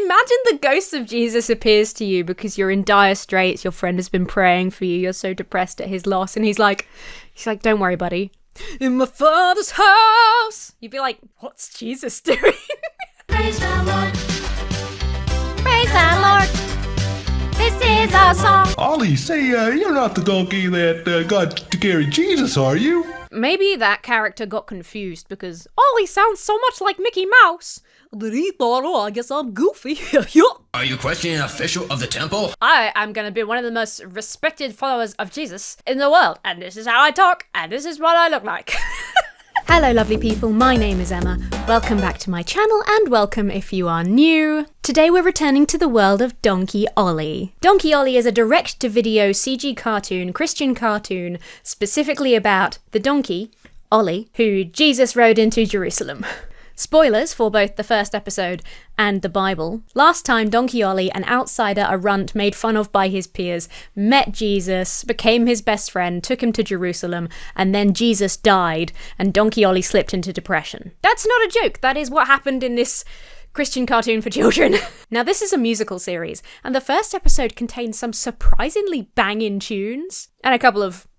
imagine the ghost of Jesus appears to you because you're in dire straits, your friend has been praying for you, you're so depressed at his loss, and he's like, don't worry, buddy. In my Father's house! You'd be like, what's Jesus doing? Praise the Lord. Praise the Lord. This is our song. Ollie, say, you're not the donkey that got to carry Jesus, are you? Maybe that character got confused because Ollie sounds so much like Mickey Mouse that he thought, oh, I guess I'm Goofy. Are you questioning an official of the temple? I am going to be one of the most respected followers of Jesus in the world, and this is how I talk, and this is what I look like. Hello lovely people, my name is Emma. Welcome back to my channel, and welcome if you are new. Today we're returning to the world of Donkey Ollie. Donkey Ollie is a direct-to-video CG cartoon, Christian cartoon, specifically about the donkey, Ollie, who Jesus rode into Jerusalem. Spoilers for both the first episode and the Bible. Last time, Donkey Ollie, an outsider, a runt made fun of by his peers, met Jesus, became his best friend, took him to Jerusalem, and then Jesus died, and Donkey Ollie slipped into depression. That's not a joke, that is what happened in this Christian cartoon for children. Now, this is a musical series, and the first episode contains some surprisingly banging tunes, and a couple of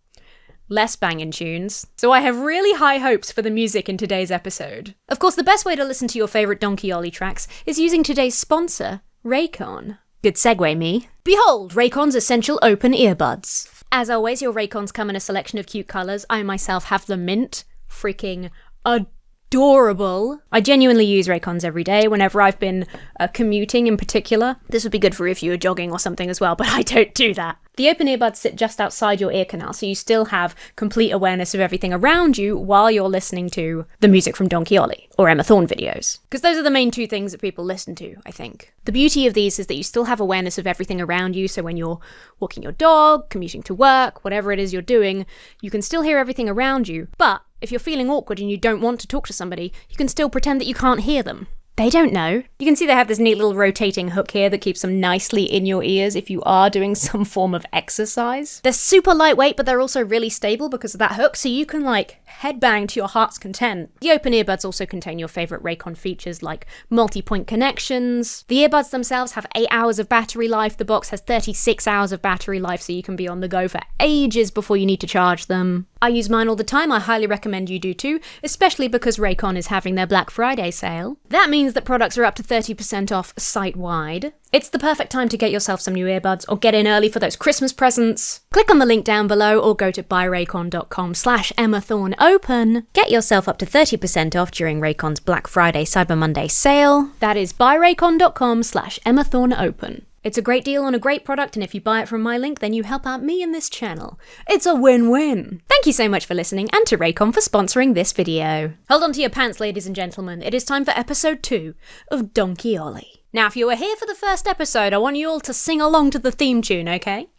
less banging tunes, so I have really high hopes for the music in today's episode. Of course, the best way to listen to your favourite Donkey Ollie tracks is using today's sponsor, Raycon. Good segue, me. Behold, Raycon's essential open earbuds. As always, your Raycons come in a selection of cute colours. I myself have the mint. Freaking adorable. I genuinely use Raycons every day whenever I've been commuting in particular. This would be good for if you were jogging or something as well, but I don't do that. The open earbuds sit just outside your ear canal, so you still have complete awareness of everything around you while you're listening to the music from Donkey Ollie or Emma Thorne videos. Because those are the main two things that people listen to, I think. The beauty of these is that you still have awareness of everything around you, so when you're walking your dog, commuting to work, whatever it is you're doing, you can still hear everything around you, but if you're feeling awkward and you don't want to talk to somebody, you can still pretend that you can't hear them. They don't know. You can see they have this neat little rotating hook here that keeps them nicely in your ears if you are doing some form of exercise. They're super lightweight, but they're also really stable because of that hook, so you can headbang to your heart's content. The open earbuds also contain your favourite Raycon features like multi-point connections. The earbuds themselves have 8 hours of battery life. The box has 36 hours of battery life, so you can be on the go for ages before you need to charge them. I use mine all the time. I highly recommend you do too, especially because Raycon is having their Black Friday sale. That means that products are up to 30% off site-wide. It's the perfect time to get yourself some new earbuds or get in early for those Christmas presents. Click on the link down below or go to buyraycon.com/EmmaThorneOpen. Get yourself up to 30% off during Raycon's Black Friday Cyber Monday sale. That is buyraycon.com/EmmaThorneOpen. It's a great deal on a great product, and if you buy it from my link, then you help out me and this channel. It's a win-win. Thank you so much for listening, and to Raycon for sponsoring this video. Hold on to your pants, ladies and gentlemen. It is time for episode 2 of Donkey Ollie. Now, if you were here for the first episode, I want you all to sing along to the theme tune, okay?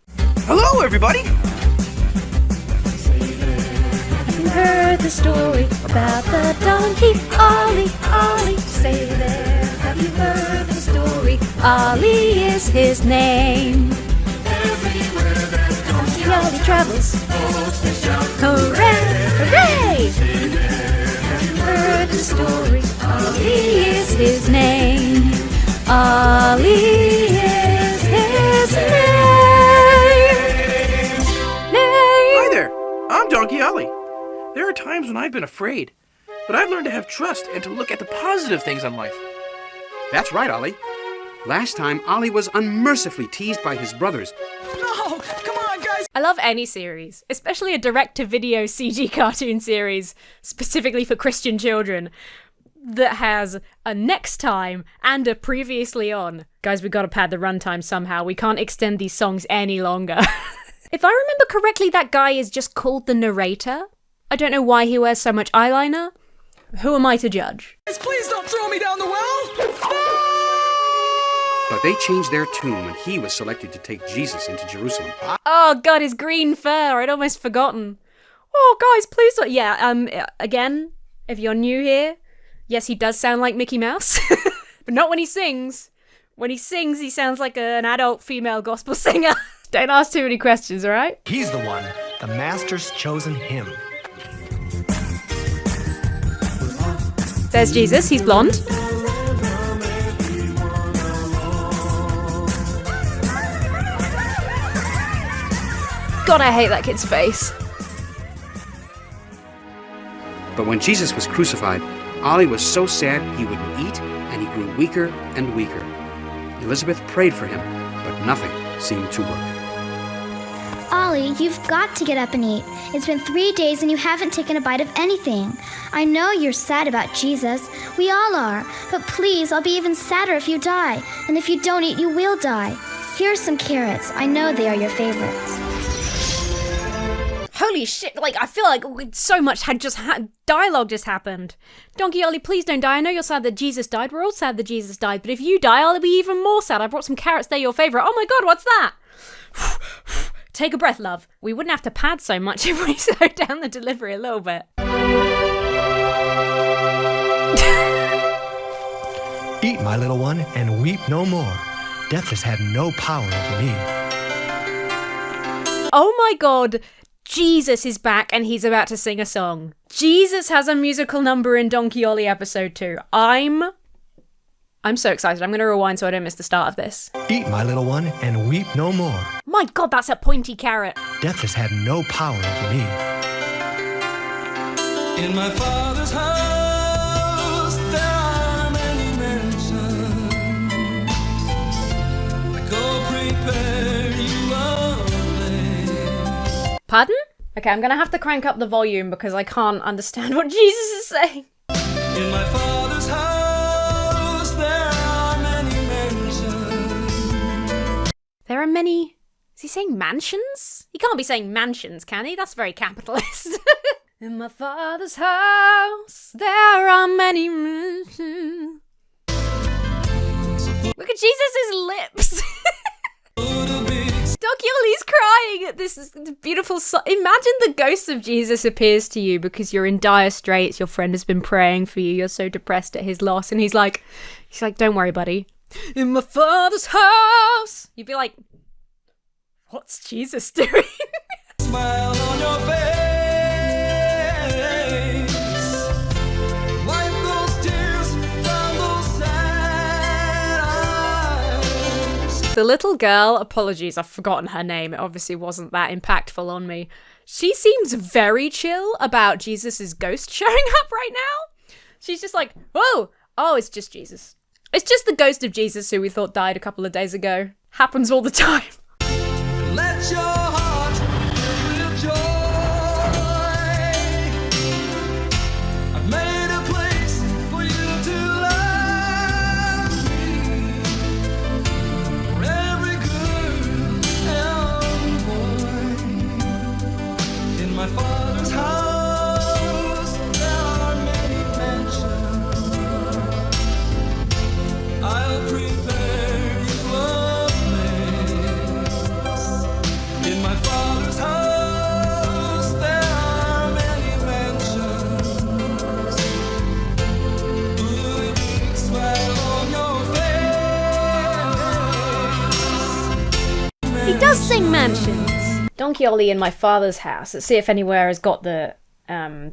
Hello, everybody! Have you heard the story about the donkey Ollie, Ollie? Say there, have you heard the story? Ollie is his name. Everywhere that Donkey Ollie travels. Hooray! Hooray! Have you heard the story? Ollie is his name. Ollie is his name. Hi there, I'm Donkey Ollie. There are times when I've been afraid, but I've learned to have trust and to look at the positive things in life. That's right, Ollie. Last time, Ollie was unmercifully teased by his brothers. No, come on, guys! I love any series, especially a direct-to-video CG cartoon series, specifically for Christian children, that has a next time and a previously on. Guys, we've got to pad the runtime somehow. We can't extend these songs any longer. If I remember correctly, that guy is just called the narrator. I don't know why he wears so much eyeliner. Who am I to judge? Please don't throw me down the well! But they changed their tune when he was selected to take Jesus into Jerusalem. Oh god, his green fur, I'd almost forgotten. Oh guys, please don't. Yeah, again, if you're new here, yes, he does sound like Mickey Mouse, but not when he sings. When he sings, he sounds like an adult female gospel singer. Don't ask too many questions, alright? He's the one. The master's chosen him. There's Jesus, he's blonde. God, I hate that kid's face. But when Jesus was crucified, Ollie was so sad he wouldn't eat, and he grew weaker and weaker. Elizabeth prayed for him, but nothing seemed to work. Ollie, you've got to get up and eat. It's been 3 days and you haven't taken a bite of anything. I know you're sad about Jesus. We all are. But please, I'll be even sadder if you die. And if you don't eat, you will die. Here's some carrots. I know they are your favorites. Holy shit, like, I feel like so much dialogue just happened. Donkey Ollie, please don't die. I know you're sad that Jesus died. We're all sad that Jesus died. But if you die, I'll be even more sad. I brought some carrots. They're your favorite. Oh my God, what's that? Take a breath, love. We wouldn't have to pad so much if we slowed down the delivery a little bit. Eat, my little one, and weep no more. Death has had no power over me. Oh my God, Jesus is back and he's about to sing a song. Jesus has a musical number in Donkey Ollie episode 2. I'm so excited. I'm going to rewind so I don't miss the start of this. Eat, my little one, and weep no more. My God, that's a pointy carrot. Death has had no power over me. In my Father's house there are many mansions. Go prepare you a place. Pardon? Okay, I'm going to have to crank up the volume because I can't understand what Jesus is saying. In my Father's house there are many mansions. There are many... Is he saying mansions? He can't be saying mansions, can he? That's very capitalist. In my Father's house, there are many mansions. Look at Jesus' lips. Donkey Ollie's crying at this beautiful song. Imagine the ghost of Jesus appears to you because you're in dire straits. Your friend has been praying for you. You're so depressed at his loss. And he's like, don't worry, buddy. In my Father's house. You'd be like, what's Jesus doing? Smile on your face. Wipe those tears from those sad eyes. The little girl, apologies, I've forgotten her name. It obviously wasn't that impactful on me. She seems very chill about Jesus' ghost showing up right now. She's just like, oh, it's just Jesus. It's just the ghost of Jesus who we thought died a couple of days ago. Happens all the time. Let your heart fill with joy. I've made a place for you to love me. For every girl and boy. In my Father's house there are many mansions. I'll prepare you a in my Father's house there are many mansions. Put a big smile on your face. He does sing mansions. Donkey Ollie in my Father's house. Let's see if anywhere has got the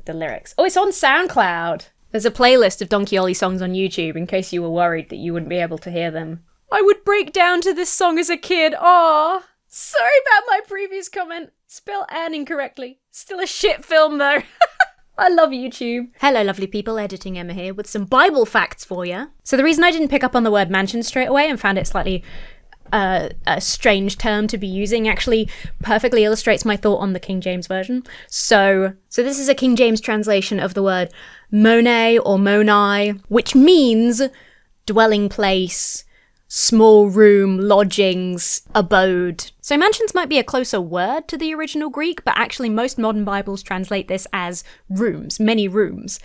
lyrics. Oh, it's on SoundCloud. There's a playlist of Donkey Ollie songs on YouTube in case you were worried that you wouldn't be able to hear them. I would break down to this song as a kid. Aww. Sorry about my previous comment. Spell Anne incorrectly. Still a shit film though. I love YouTube. Hello lovely people, Editing Emma here with some Bible facts for you. So the reason I didn't pick up on the word mansion straight away and found it slightly a strange term to be using actually perfectly illustrates my thought on the King James Version. So this is a King James translation of the word mone or monai, which means dwelling place, small room, lodgings, abode. So mansions might be a closer word to the original Greek, but actually most modern Bibles translate this as rooms, many rooms,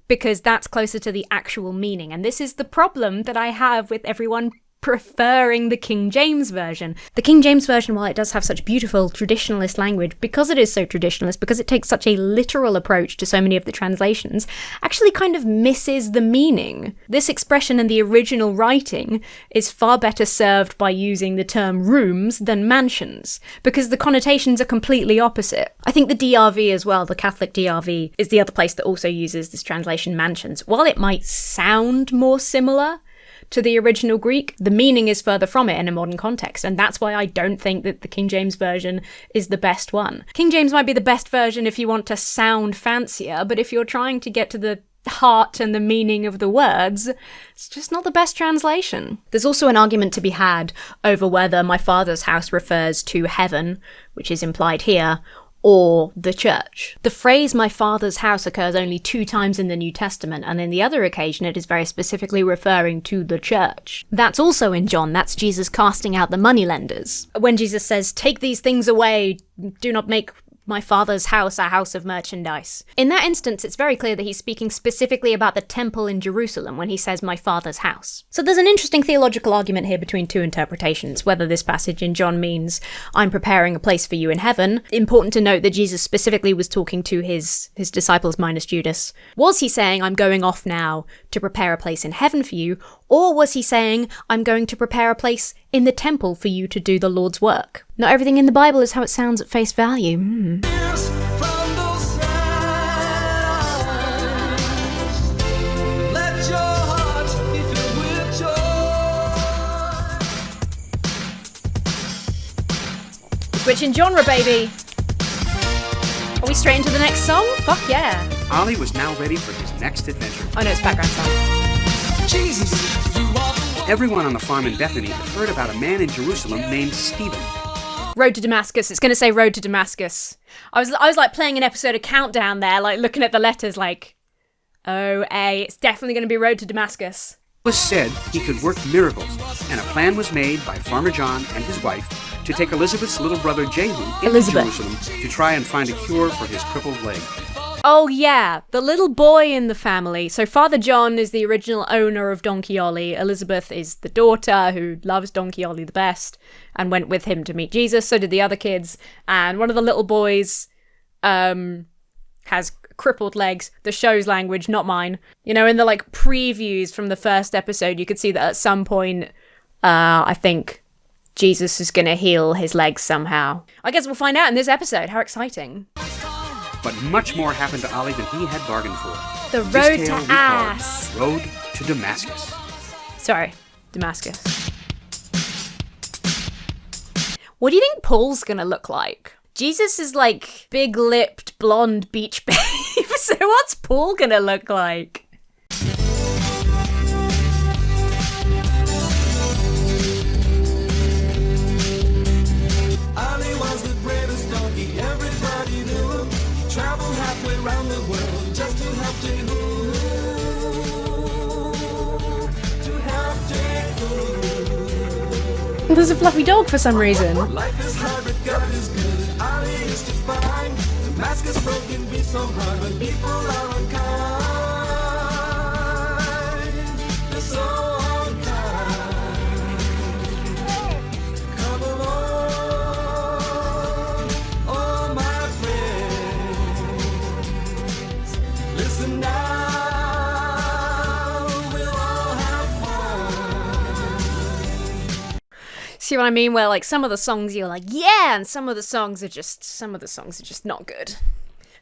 because that's closer to the actual meaning. And this is the problem that I have with everyone preferring the King James Version. The King James Version, while it does have such beautiful traditionalist language, because it is so traditionalist, because it takes such a literal approach to so many of the translations, actually kind of misses the meaning. This expression in the original writing is far better served by using the term rooms than mansions, because the connotations are completely opposite. I think the DRV as well, the Catholic DRV, is the other place that also uses this translation mansions. While it might sound more similar, to the original Greek, the meaning is further from it in a modern context, and that's why I don't think that the King James version is the best one. King James might be the best version if you want to sound fancier, but if you're trying to get to the heart and the meaning of the words, it's just not the best translation. There's also an argument to be had over whether my father's house refers to heaven, which is implied here, or the church. The phrase my father's house occurs only 2 times in the New Testament, and in the other occasion it is very specifically referring to the church. That's also in John. That's Jesus casting out the moneylenders. When Jesus says, "Take these things away, do not make my father's house a house of merchandise." In that instance, it's very clear that he's speaking specifically about the temple in Jerusalem when he says my father's house. So there's an interesting theological argument here between 2 interpretations, whether this passage in John means I'm preparing a place for you in heaven. Important to note that Jesus specifically was talking to his disciples minus Judas. Was he saying I'm going off now to prepare a place in heaven for you, or was he saying I'm going to prepare a place in the temple for you to do the Lord's work? Not everything in the Bible is how it sounds at face value. Switching genre, baby. Are we straight into the next song? Fuck yeah. Ollie was now ready for his next adventure. Oh no, it's background song. Everyone on the farm in Bethany had heard about a man in Jerusalem named Stephen. Road to Damascus. It's going to say Road to Damascus. I was like playing an episode of Countdown there, like looking at the letters like, it's definitely going to be Road to Damascus. It was said he could work miracles, and a plan was made by Farmer John and his wife to take Elizabeth's little brother Jehu into Jerusalem to try and find a cure for his crippled leg. Oh yeah, the little boy in the family. So Father John is the original owner of Donkey Ollie. Elizabeth is the daughter who loves Donkey Ollie the best and went with him to meet Jesus. So did the other kids. And one of the little boys has crippled legs. The show's language, not mine. You know, in the like previews from the first episode, you could see that at some point, I think Jesus is going to heal his legs somehow. I guess we'll find out in this episode. How exciting. But much more happened to Ollie than he had bargained for. The road to ass. Road to Damascus. Sorry, Damascus. What do you think Paul's gonna look like? Jesus is like big-lipped, blonde beach babe. So what's Paul gonna look like? There's a fluffy dog for some reason. Life is hard, but God is good. Ollie is just fine. Damascus broken be so hard when people are unkind. They're so unkind. Come along, oh my friends. Listen now. See what I mean? Where like some of the songs you're like, yeah, and some of the songs are just not good.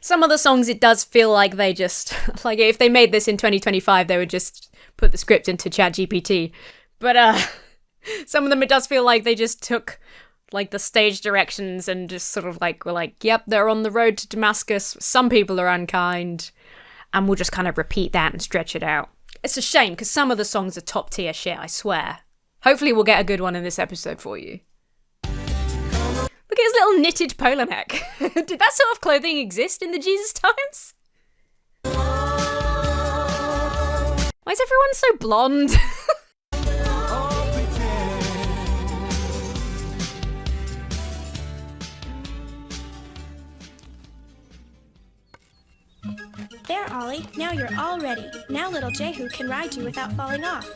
Some of the songs it does feel like they just like if they made this in 2025 they would just put the script into ChatGPT. But some of them it does feel like they just took like the stage directions and just sort of like were like, yep, they're on the road to Damascus. Some people are unkind, and we'll just kind of repeat that and stretch it out. It's a shame because some of the songs are top tier shit, I swear. Hopefully we'll get a good one in this episode for you. Look at his little knitted polo neck. Did that sort of clothing exist in the Jesus times? Why is everyone so blonde? There, Ollie. Now you're all ready. Now little Jehu can ride you without falling off.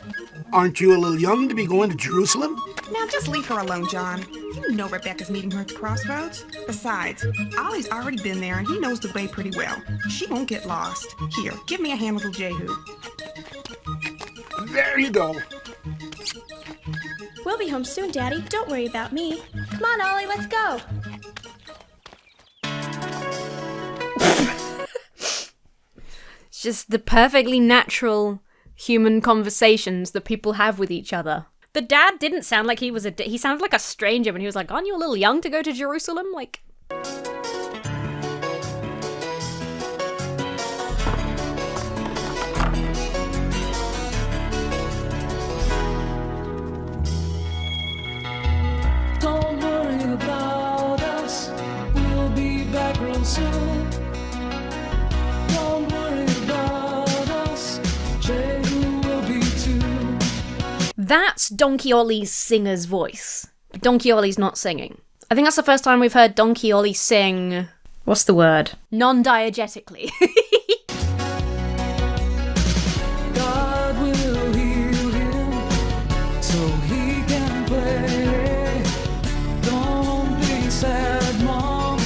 Aren't you a little young to be going to Jerusalem? Now just leave her alone, John. You know Rebecca's meeting her at the crossroads. Besides, Ollie's already been there and he knows the way pretty well. She won't get lost. Here, give me a hand, little Jehu. There you go. We'll be home soon, Daddy. Don't worry about me. Come on, Ollie, let's go. Just the perfectly natural human conversations that people have with each other. The dad didn't sound like he was he sounded like a stranger when he was like, aren't you a little young to go to Jerusalem? Like... Don't worry about us, we'll be back real soon. Don't worry about us, Jehu will be too. That's Donkey Ollie's singer's voice. Donkey Ollie's not singing. I think that's the first time we've heard Donkey Ollie sing... What's the word? Non-diegetically. God will heal him so he can play. Don't be sad, Mom,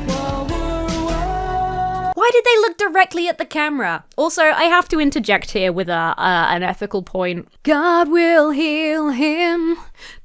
while we're away. Why did they look directly at the camera? Also, I have to interject here with an ethical point. God will heal him.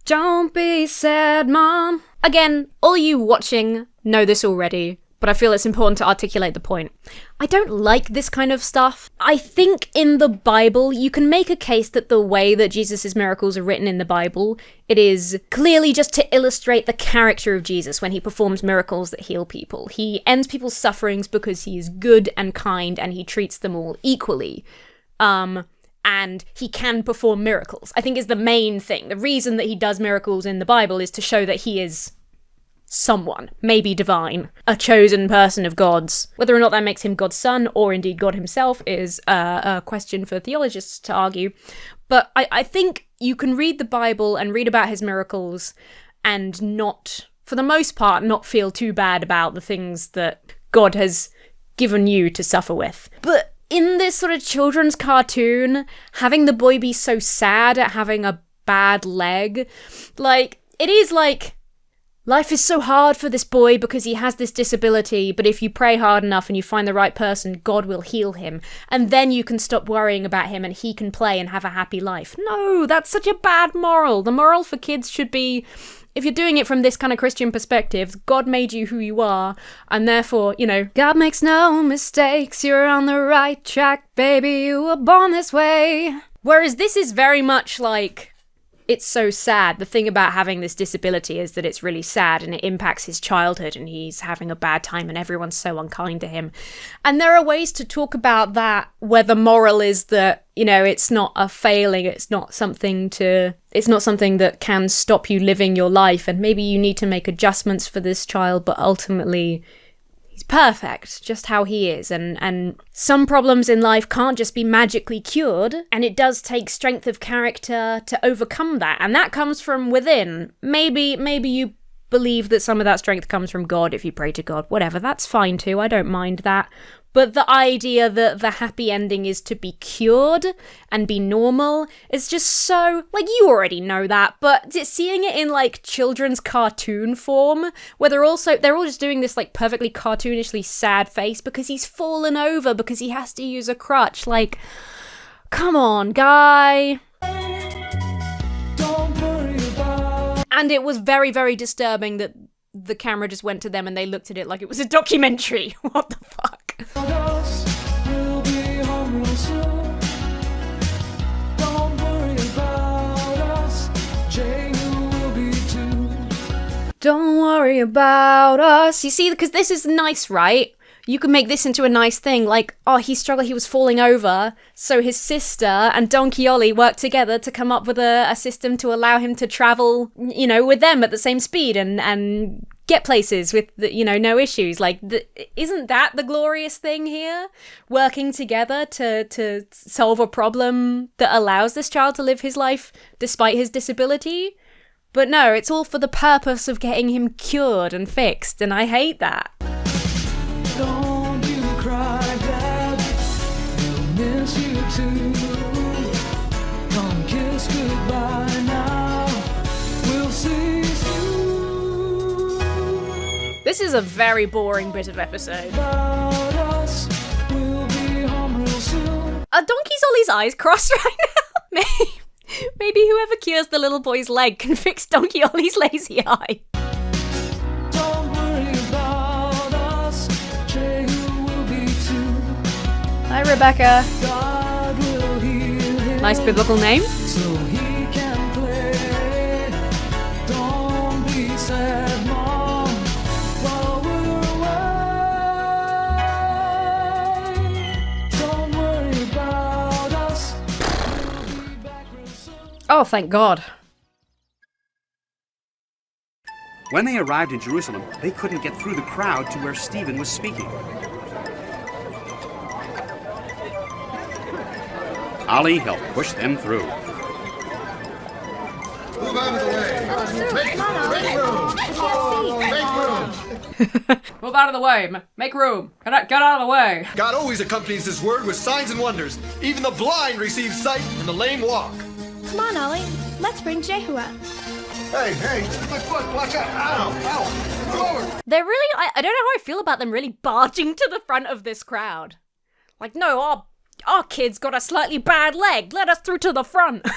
Don't be sad, Mom. Again, all you watching know this already, but I feel it's important to articulate the point. I don't like this kind of stuff. I think in the Bible, you can make a case that the way that Jesus' miracles are written in the Bible, it is clearly just to illustrate the character of Jesus when he performs miracles that heal people. He ends people's sufferings because he is good and kind and he treats them all equally. And he can perform miracles, I think is the main thing. The reason that he does miracles in the Bible is to show that he is someone, maybe divine, a chosen person of God's. Whether or not that makes him God's son, or indeed God himself, is a question for theologists to argue. But I think you can read the Bible and read about his miracles and not, for the most part, not feel too bad about the things that God has given you to suffer with. But in this sort of children's cartoon, having the boy be so sad at having a bad leg, like, it is like, life is so hard for this boy because he has this disability, but if you pray hard enough and you find the right person, God will heal him. And then you can stop worrying about him and he can play and have a happy life. No, that's such a bad moral. The moral for kids should be, if you're doing it from this kind of Christian perspective, God made you who you are, and therefore, you know, God makes no mistakes, you're on the right track, baby, you were born this way. Whereas this is very much like, it's so sad. The thing about having this disability is that it's really sad and it impacts his childhood and he's having a bad time and everyone's so unkind to him. And there are ways to talk about that where the moral is that, you know, it's not a failing, it's not something that can stop you living your life, and maybe you need to make adjustments for this child, but ultimately he's perfect, just how he is, and some problems in life can't just be magically cured, and it does take strength of character to overcome that, and that comes from within. Maybe you believe that some of that strength comes from God if you pray to God, whatever, that's fine too, I don't mind that. But the idea that the happy ending is to be cured and be normal is just so, like, you already know that, but seeing it in, like, children's cartoon form, where they're all just doing this, like, perfectly cartoonishly sad face because he's fallen over because he has to use a crutch, like, come on, guy. Don't worry about. And it was very, very disturbing that the camera just went to them and they looked at it like it was a documentary. What the fuck? We'll be home real soon. Don't worry about us, Jehu will be too. Don't worry about us. You see, because this is nice, right? You can make this into a nice thing, like, oh, he struggled, he was falling over, so his sister and Donkey Ollie worked together to come up with a system to allow him to travel, you know, with them at the same speed and get places with, you know, no issues. Like, isn't that the glorious thing here? Working together to solve a problem that allows this child to live his life despite his disability? But no, it's all for the purpose of getting him cured and fixed, and I hate that. Don't you cry, Dad, we'll miss you too. Come kiss goodbye now, we'll see you. This is a very boring bit of episode. About us, we'll be home real soon. Are Donkey Ollie's eyes crossed right now? Maybe whoever cures the little boy's leg can fix Donkey Ollie's lazy eye. Don't worry about us, Jehu will be too. Hi, Rebecca. God will heal Nice biblical name. So he can play. Don't be sad, Mom, while we're away. Don't worry about us. We'll be back real soon. Oh, thank God. When they arrived in Jerusalem, they couldn't get through the crowd to where Stephen was speaking. Ollie helped push them through. Move out of the way. Make room. Make room. Move out of the way. Make room. Get out of the way. God always accompanies his word with signs and wonders. Even the blind receive sight and the lame walk. Come on, Ollie. Let's bring Jehu up. Hey, my foot, watch out. Ow. Forward. They're really, I don't know how I feel about them really barging to the front of this crowd. Like, no, our kid's got a slightly bad leg. Let us through to the front.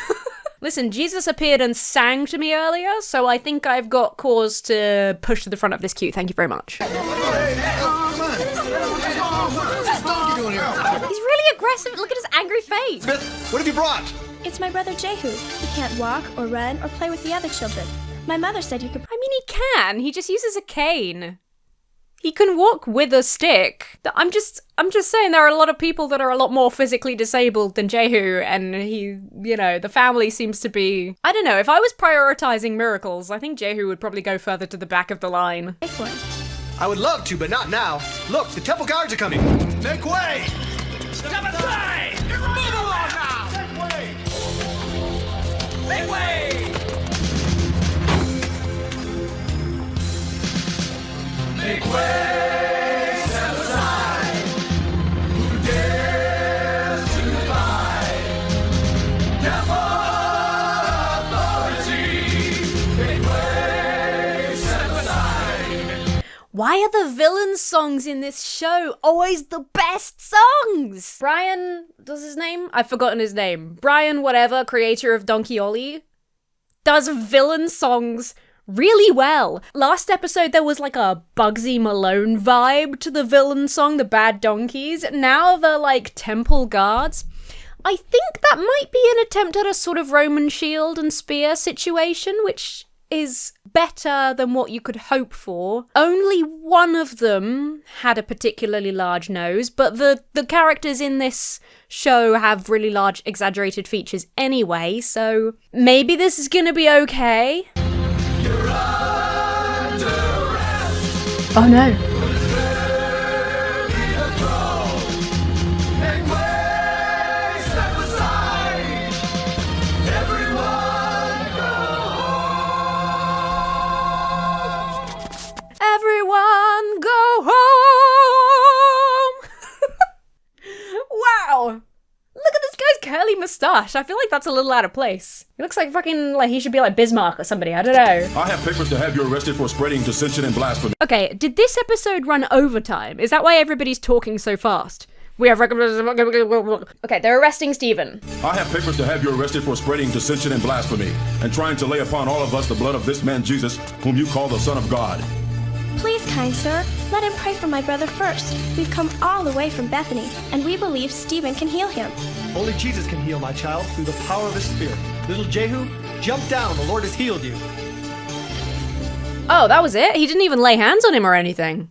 Listen, Jesus appeared and sang to me earlier, so I think I've got cause to push to the front of this queue. Thank you very much. Hey, come on. What's this donkey doing here? He's really aggressive. Look at his angry face. Smith, what have you brought? It's my brother Jehu. He can't walk or run or play with the other children. My mother said you could... I mean, he can. He just uses a cane. He can walk with a stick. I'm just saying there are a lot of people that are a lot more physically disabled than Jehu, and he, the family seems to be... I don't know, if I was prioritizing miracles, I think Jehu would probably go further to the back of the line. I would love to, but not now. Look, the temple guards are coming. Make way! Step aside! Move along now! Make way! Make way! Step aside! Who dares to defy devil authority? Make way! Step aside! Why are the villain songs in this show always the best songs? Brian, what's his name? I've forgotten his name. Brian whatever, creator of Donkey Ollie, does villain songs really well. Last episode there was like a Bugsy Malone vibe to the villain song, the Bad Donkeys. Now they're like temple guards. I think that might be an attempt at a sort of Roman shield and spear situation, which is better than what you could hope for. Only one of them had a particularly large nose, but the characters in this show have really large exaggerated features anyway, so maybe this is gonna be okay. Oh no. Everyone go home! Wow! Look at this guy's curly moustache. I feel like that's a little out of place. He looks like fucking, like he should be like Bismarck or somebody, I don't know. I have papers to have you arrested for spreading dissension and blasphemy. Okay, did this episode run overtime? Is that why everybody's talking so fast? We have okay, they're arresting Stephen. I have papers to have you arrested for spreading dissension and blasphemy, and trying to lay upon all of us the blood of this man Jesus, whom you call the Son of God. Please, kind sir, let him pray for my brother first. We've come all the way from Bethany, and we believe Stephen can heal him. Only Jesus can heal my child through the power of his spirit. Little Jehu, jump down, the Lord has healed you. Oh, that was it? He didn't even lay hands on him or anything.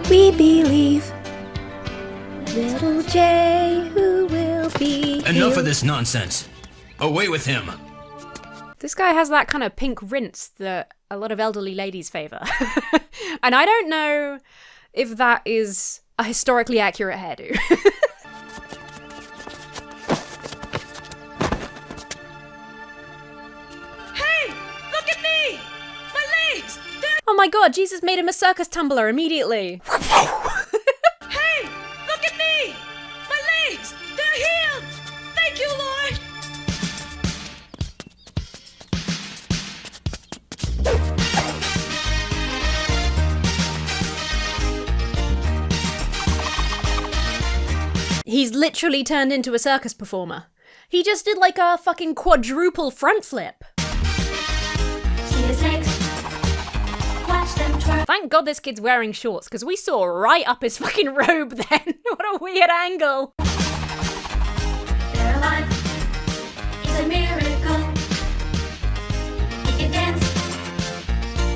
We believe little Jehu will be Enough of this nonsense. Away with him. This guy has that kind of pink rinse that a lot of elderly ladies favour. And I don't know if that is a historically accurate hairdo. Hey! Look at me! My legs! Oh my god, Jesus made him a circus tumbler immediately. Hey! Look at me! My legs! They're healed! Thank you, Lord! He's literally turned into a circus performer. He just did like a fucking quadruple front flip. See his legs. Watch them twirl. Thank God this kid's wearing shorts, because we saw right up his fucking robe then. What a weird angle. They're alive. It's a miracle. He can dance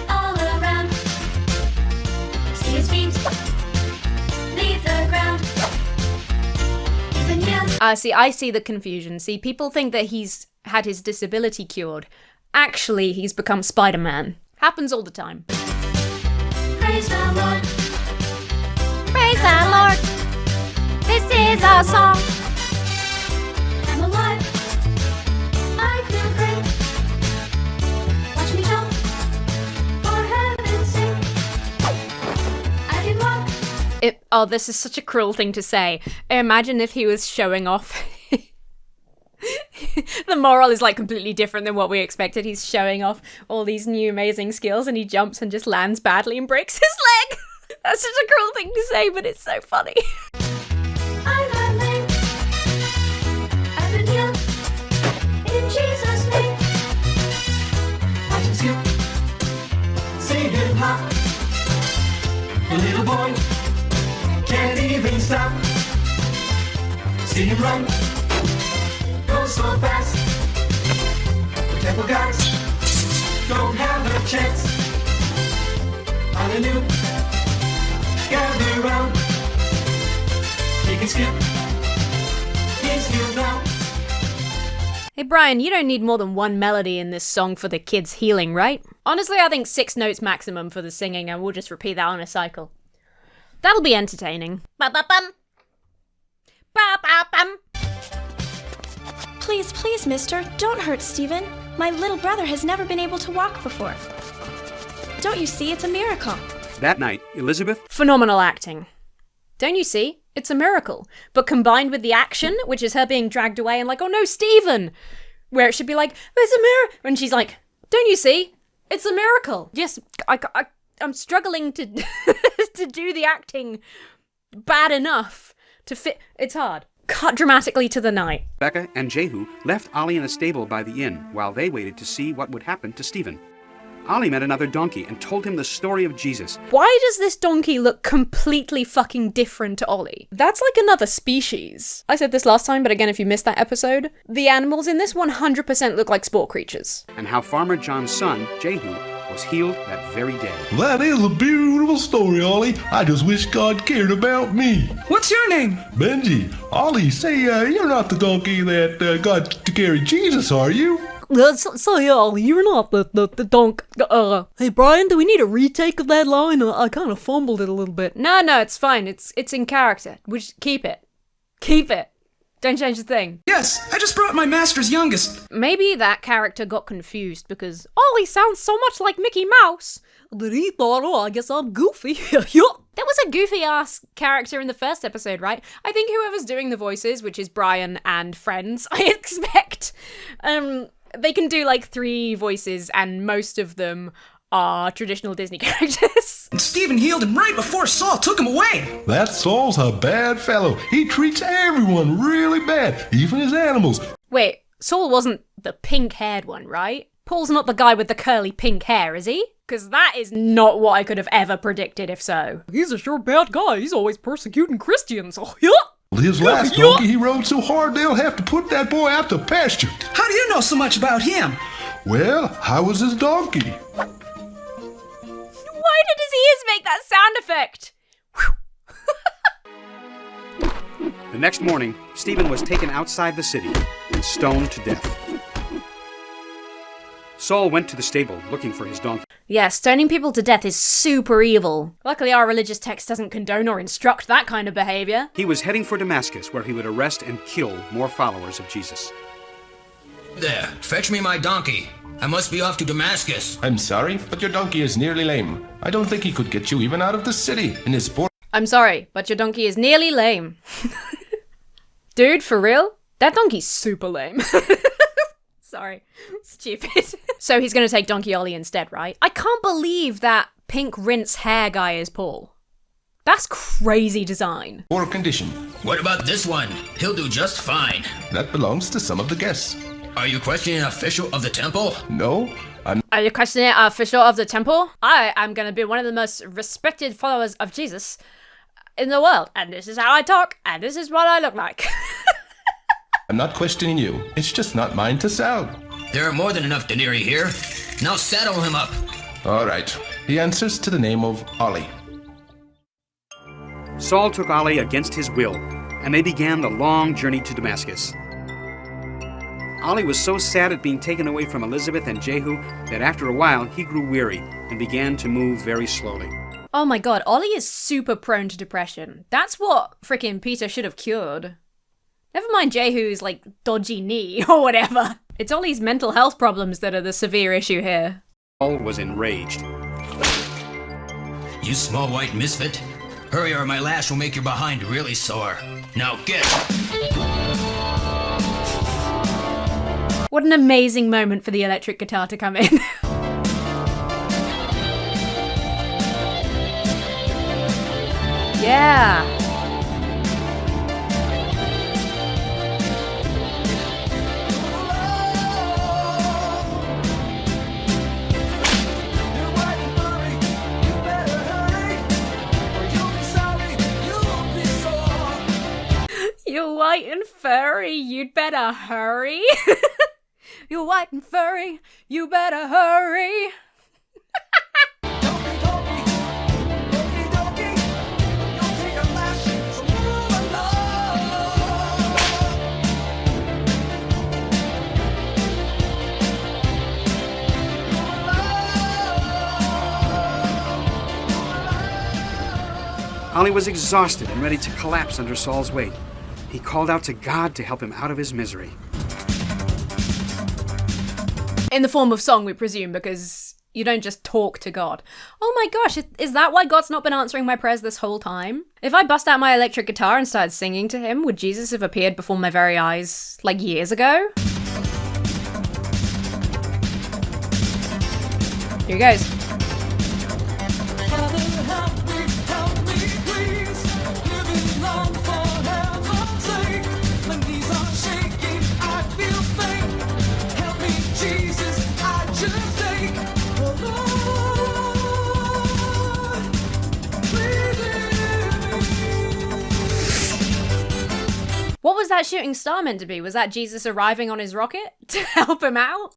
all around. See his feet leave the ground. Even yell. See, I see the confusion. See, people think that he's had his disability cured. Actually, he's become Spider-Man. Happens all the time. Praise the Lord. Praise the Lord. This is our song. I'm alive. I feel great. Watch me jump. For heaven's sake. I can walk. Oh, this is such a cruel thing to say. Imagine if he was showing off. The moral is like completely different than what we expected. He's showing off all these new amazing skills and he jumps and just lands badly and breaks his leg. That's such a cruel thing to say, but it's so funny. I'm not lame. I've been healed. In Jesus' name. Watch him skip, see him hop. The little boy can't even stop. See him run, go so fast. The temple guards don't have a chance. Hallelujah, gather round. He can skip, he's healed now. Hey Brian, you don't need more than one melody in this song for the kids' healing, right? Honestly, I think 6 notes maximum for the singing, and we'll just repeat that on a cycle. That'll be entertaining. Ba-ba-bum. Ba-ba-bum. Please, please, mister, don't hurt Stephen. My little brother has never been able to walk before. Don't you see, it's a miracle. That night, Elizabeth... Phenomenal acting. Don't you see? It's a miracle. But combined with the action, which is her being dragged away and like, oh no, Stephen! Where it should be like, it's a miracle! And she's like, don't you see? It's a miracle. Yes, I'm struggling to to do the acting bad enough to fit. It's hard. Cut dramatically to the night. Becca and Jehu left Ollie in a stable by the inn while they waited to see what would happen to Stephen. Ollie met another donkey and told him the story of Jesus. Why does this donkey look completely fucking different to Ollie? That's like another species. I said this last time, but again, if you missed that episode, the animals in this 100% look like sport creatures. And how Farmer John's son, Jehu, was healed that very day. That is a beautiful story, Ollie. I just wish God cared about me. What's your name? Benji. Ollie, say, you're not the donkey that got to carry Jesus, are you? Ollie, you're not the donk. Hey, Brian, do we need a retake of that line? I kind of fumbled it a little bit. No, it's fine. It's in character. We just keep it. Keep it. Don't change the thing. Yes, I just brought my master's youngest. Maybe that character got confused because Ollie sounds so much like Mickey Mouse that he thought, oh, I guess I'm Goofy. There was a goofy-ass character in the first episode, right? I think whoever's doing the voices, which is Brian and friends, I expect, they can do like 3 voices and most of them are traditional Disney characters. And Stephen healed him right before Saul took him away. That Saul's a bad fellow. He treats everyone really bad, even his animals. Wait, Saul wasn't the pink-haired one, right? Paul's not the guy with the curly pink hair, is he? Because that is not what I could have ever predicted if so. He's a sure bad guy. He's always persecuting Christians. Oh, His last donkey he rode so hard they'll have to put that boy out to pasture. How do you know so much about him? Well, how was his donkey? Why did his ears make that sound effect? The next morning, Stephen was taken outside the city and stoned to death. Saul went to the stable looking for his donkey. Yeah, stoning people to death is super evil. Luckily, our religious text doesn't condone or instruct that kind of behavior. He was heading for Damascus, where he would arrest and kill more followers of Jesus. There, fetch me my donkey. I must be off to Damascus. I'm sorry, but your donkey is nearly lame. I don't think he could get you even out of the city in his poor... I'm sorry, but your donkey is nearly lame. Dude, for real? That donkey's super lame. Sorry, stupid. So he's gonna take Donkey Ollie instead, right? I can't believe that pink rinse hair guy is Paul. That's crazy design. Poor condition. What about this one? He'll do just fine. That belongs to some of the guests. Are you questioning an official of the temple? No, I'm... Are you questioning an official of the temple? I am gonna be one of the most respected followers of Jesus in the world, and this is how I talk, and this is what I look like. I'm not questioning you. It's just not mine to sell. There are more than enough denarii here. Now saddle him up. All right. He answers to the name of Ollie. Saul took Ollie against his will, and they began the long journey to Damascus. Ollie was so sad at being taken away from Elizabeth and Jehu that after a while he grew weary and began to move very slowly. Oh my god, Ollie is super prone to depression. That's what frickin' Peter should have cured. Never mind Jehu's, like, dodgy knee or whatever. It's Ollie's mental health problems that are the severe issue here. Saul was enraged. You small white misfit. Hurry or my lash will make your behind really sore. Now get! What an amazing moment for the electric guitar to come in. Yeah! You're white and furry, you'd better hurry. You're white and furry, you better hurry. Ollie was exhausted and ready to collapse under Saul's weight. He called out to God to help him out of his misery. In the form of song, we presume, because you don't just talk to God. Oh my gosh, is that why God's not been answering my prayers this whole time? If I bust out my electric guitar and started singing to him, would Jesus have appeared before my very eyes, like, years ago? Here he goes. What was that shooting star meant to be? Was that Jesus arriving on his rocket to help him out?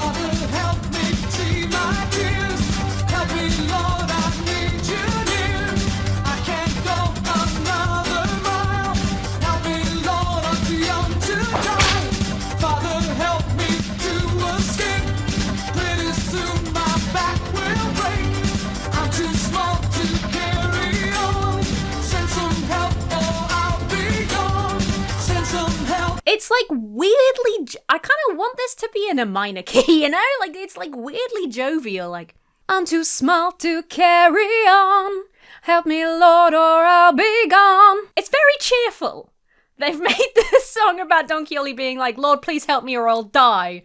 It's like weirdly, I kind of want this to be in a minor key, you know? Like, it's like weirdly jovial, like, I'm too small to carry on. Help me, Lord, or I'll be gone. It's very cheerful. They've made this song about Donkey Ollie being like, Lord, please help me or I'll die.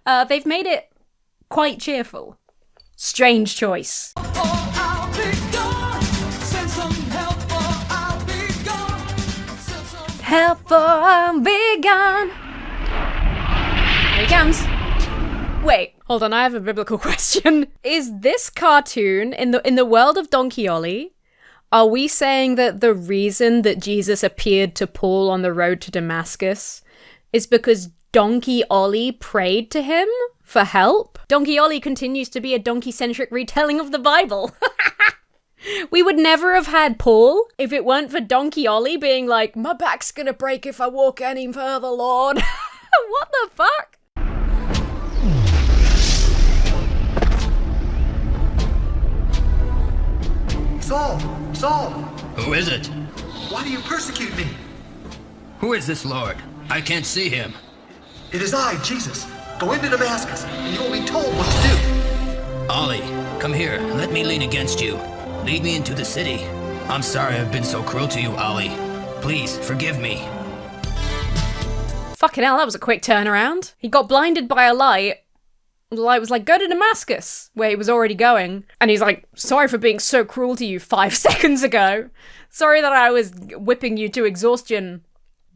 They've made it quite cheerful. Strange choice. Help or I'll be gone. Here he comes. Wait, hold on, I have a biblical question. Is this cartoon, in the world of Donkey Ollie, are we saying that the reason that Jesus appeared to Paul on the road to Damascus is because Donkey Ollie prayed to him for help? Donkey Ollie continues to be a donkey-centric retelling of the Bible. We would never have had Paul if it weren't for Donkey Ollie being like, my back's gonna break if I walk any further, Lord. What the fuck? Saul! Saul! Who is it? Why do you persecute me? Who is this Lord? I can't see him. It is I, Jesus. Go into Damascus, and you will be told what to do. Ollie, come here. Let me lean against you. Lead me into the city. I'm sorry I've been so cruel to you, Ollie. Please, forgive me. Fucking hell, that was a quick turnaround. He got blinded by a light. The light was like, go to Damascus, where he was already going. And he's like, sorry for being so cruel to you 5 seconds ago. Sorry that I was whipping you to exhaustion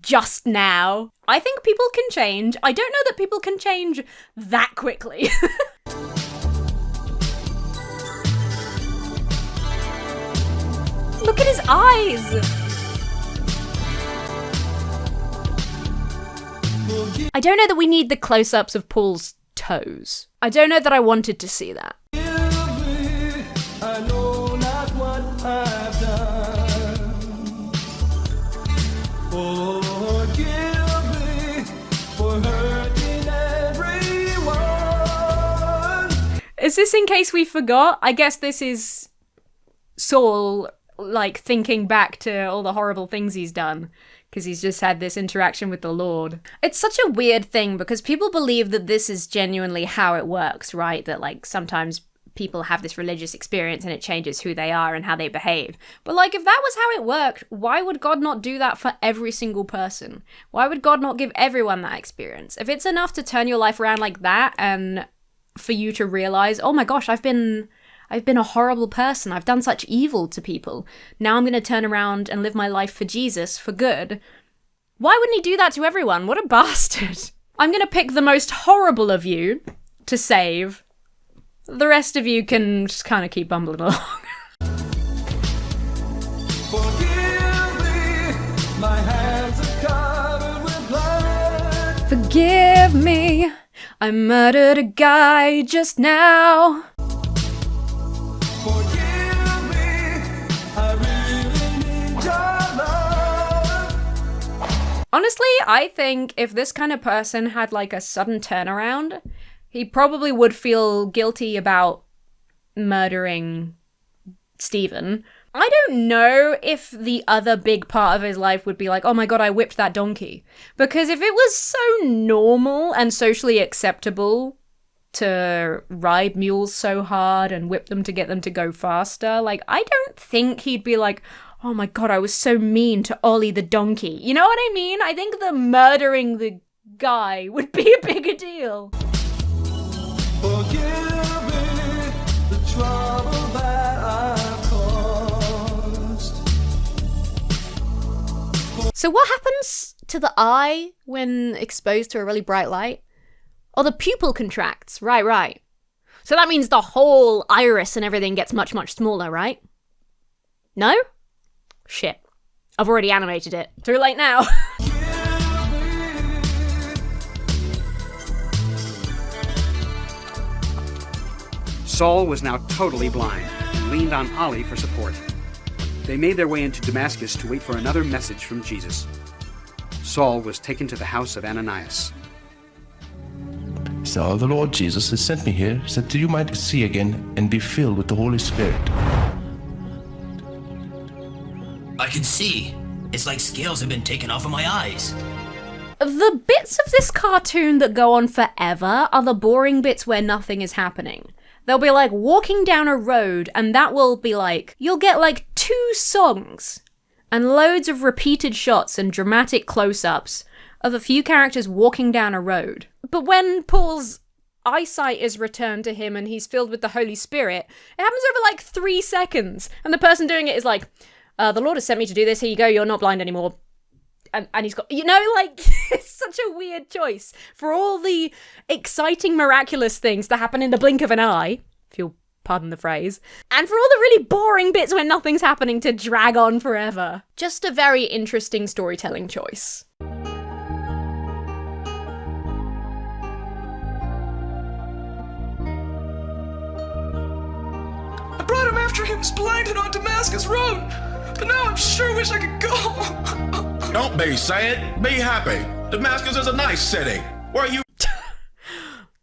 just now. I think people can change. I don't know that people can change that quickly. Look at his eyes! I don't know that we need the close-ups of Paul's toes. I don't know that I wanted to see that. I know not what I've done. Forgive me for hurting everyone. Is this in case we forgot? I guess this is Saul, like, thinking back to all the horrible things he's done, because he's just had this interaction with the Lord. It's such a weird thing, because people believe that this is genuinely how it works, right? That, like, sometimes people have this religious experience and it changes who they are and how they behave. But, like, if that was how it worked, why would God not do that for every single person? Why would God not give everyone that experience? If it's enough to turn your life around like that and for you to realize, oh my gosh, I've been a horrible person. I've done such evil to people. Now I'm going to turn around and live my life for Jesus, for good. Why wouldn't he do that to everyone? What a bastard. I'm going to pick the most horrible of you to save. The rest of you can just kind of keep bumbling along. Forgive me, my hands are covered with blood. Forgive me, I murdered a guy just now. Forgive me, I really need your love. Honestly, I think if this kind of person had like a sudden turnaround, he probably would feel guilty about murdering Stephen. I don't know if the other big part of his life would be like, oh my god, I whipped that donkey. Because if it was so normal and socially acceptable to ride mules so hard and whip them to get them to go faster, like, I don't think he'd be like, oh my god, I was so mean to Ollie the donkey. You know what I mean? I think the murdering the guy would be a bigger deal. Forgive me the trouble that I've caused. So what happens to the eye when exposed to a really bright light? Oh, the pupil contracts. Right. So that means the whole iris and everything gets much, much smaller, right? No? Shit. I've already animated it. Too late now. Saul was now totally blind and leaned on Ollie for support. They made their way into Damascus to wait for another message from Jesus. Saul was taken to the house of Ananias. So the Lord Jesus has sent me here so that you might see again and be filled with the Holy Spirit. I can see. It's like scales have been taken off of my eyes. The bits of this cartoon that go on forever are the boring bits where nothing is happening. They'll be like walking down a road and that will be like, you'll get like 2 songs and loads of repeated shots and dramatic close-ups of a few characters walking down a road. But when Paul's eyesight is returned to him and he's filled with the Holy Spirit, it happens over like 3 seconds. And the person doing it is like, the Lord has sent me to do this, here you go, you're not blind anymore. And he's got, you know, like, it's such a weird choice. For all the exciting, miraculous things that happen in the blink of an eye, if you'll pardon the phrase, and for all the really boring bits when nothing's happening to drag on forever. Just a very interesting storytelling choice. I brought him after he was blinded on Damascus Road, but now I'm sure wish I could go. Don't be sad, be happy. Damascus is a nice city. Where are you?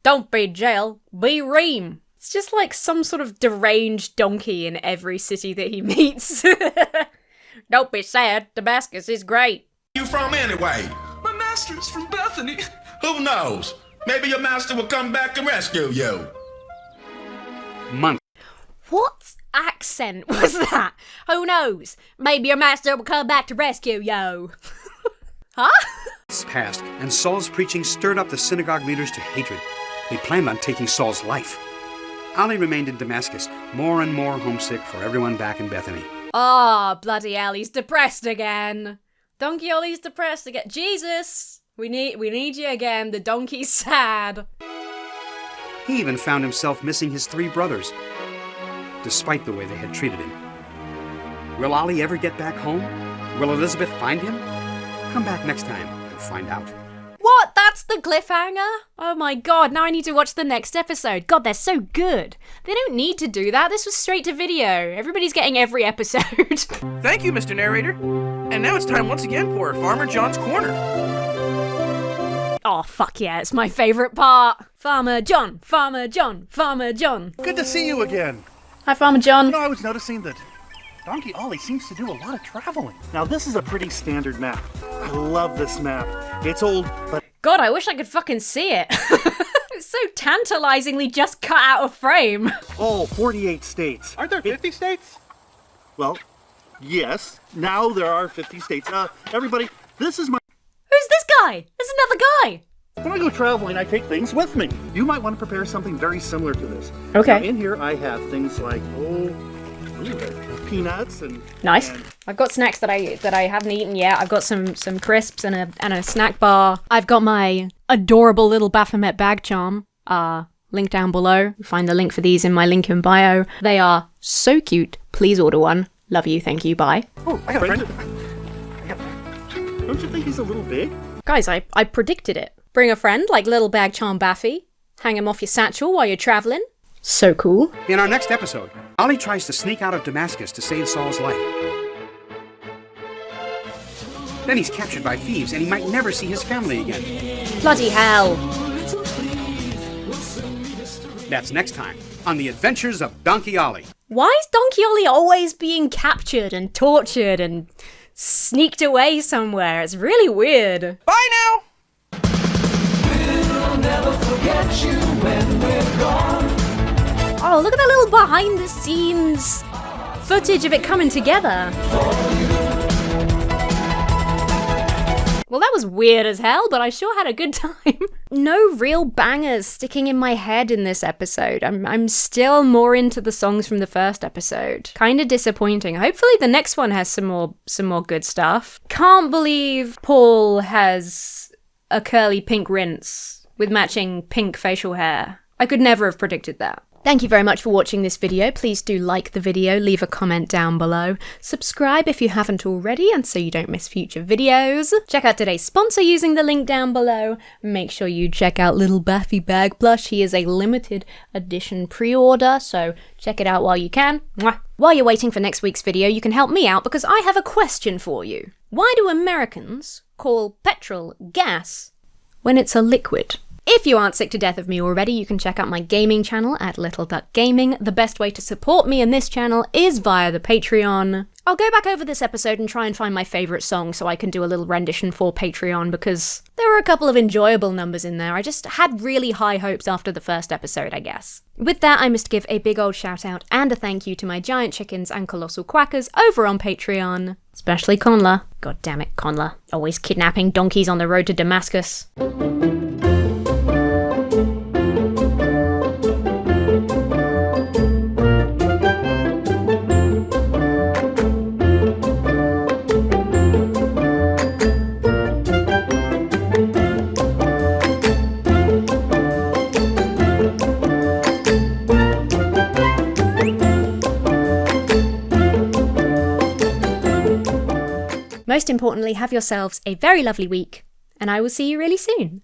Don't be jail, be ream. It's just like some sort of deranged donkey in every city that he meets. Don't be sad, Damascus is great. You from anyway? My master's from Bethany. Who knows? Maybe your master will come back and rescue you. Month. What accent was that? Who knows? Maybe your master will come back to rescue you. Huh? Passed, and Saul's preaching stirred up the synagogue leaders to hatred. They planned on taking Saul's life. Ollie remained in Damascus, more and more homesick for everyone back in Bethany. Ah, bloody hell, he's depressed again. Donkey Ollie's depressed again. Jesus, we need you again. The donkey's sad. He even found himself missing his 3 brothers, despite the way they had treated him. Will Ollie ever get back home? Will Elizabeth find him? Come back next time and find out. What? That's the cliffhanger? Oh my god, now I need to watch the next episode. God, they're so good. They don't need to do that. This was straight to video. Everybody's getting every episode. Thank you, Mr. Narrator. And now it's time once again for Farmer John's Corner. Oh, fuck yeah, it's my favourite part. Farmer John, Farmer John, Farmer John. Good to see you again. Hi, Farmer John. You know, I was noticing that Donkey Ollie seems to do a lot of traveling. Now, this is a pretty standard map. I love this map. It's old, but... God, I wish I could fucking see it. It's so tantalizingly just cut out of frame. All 48 states. Aren't there 50 states? Well, yes. Now there are 50 states. Everybody, this is my... Who's this guy? There's another guy. When I go traveling, I take things with me. You might want to prepare something very similar to this. Okay. Now, in here, I have things like, peanuts and... Nice. I've got snacks that I haven't eaten yet. I've got some crisps and a snack bar. I've got my adorable little Baphomet bag charm. Link down below. Find the link for these in my link in bio. They are so cute. Please order one. Love you. Thank you. Bye. Oh, I got a friend. Don't you think he's a little big? Guys, I predicted it. Bring a friend like little bag charm Baffy. Hang him off your satchel while you're traveling. So cool. In our next episode, Ollie tries to sneak out of Damascus to save Saul's life. Then he's captured by thieves and he might never see his family again. Bloody hell. That's next time on The Adventures of Donkey Ollie. Why is Donkey Ollie always being captured and tortured and sneaked away somewhere? It's really weird. Bye now! We'll never forget you when we're gone. Oh, look at that little behind the scenes footage of it coming together. Well, that was weird as hell, but I sure had a good time. No real bangers sticking in my head in this episode. I'm still more into the songs from the first episode. Kind of disappointing. Hopefully the next one has some more good stuff. Can't believe Paul has a curly pink rinse with matching pink facial hair. I could never have predicted that. Thank you very much for watching this video. Please do like the video, leave a comment down below. Subscribe if you haven't already and so you don't miss future videos. Check out today's sponsor using the link down below. Make sure you check out Little Baffy Bag Plush. He is a limited edition pre-order, so check it out while you can. Mwah. While you're waiting for next week's video, you can help me out because I have a question for you. Why do Americans call petrol gas when it's a liquid? If you aren't sick to death of me already, you can check out my gaming channel at Little Duck Gaming. The best way to support me and this channel is via the Patreon. I'll go back over this episode and try and find my favourite song so I can do a little rendition for Patreon because there were a couple of enjoyable numbers in there. I just had really high hopes after the first episode, I guess. With that, I must give a big old shout out and a thank you to my giant chickens and colossal quackers over on Patreon. Especially Conla. God damn it, Conla. Always kidnapping donkeys on the road to Damascus. Most importantly, have yourselves a very lovely week, and I will see you really soon.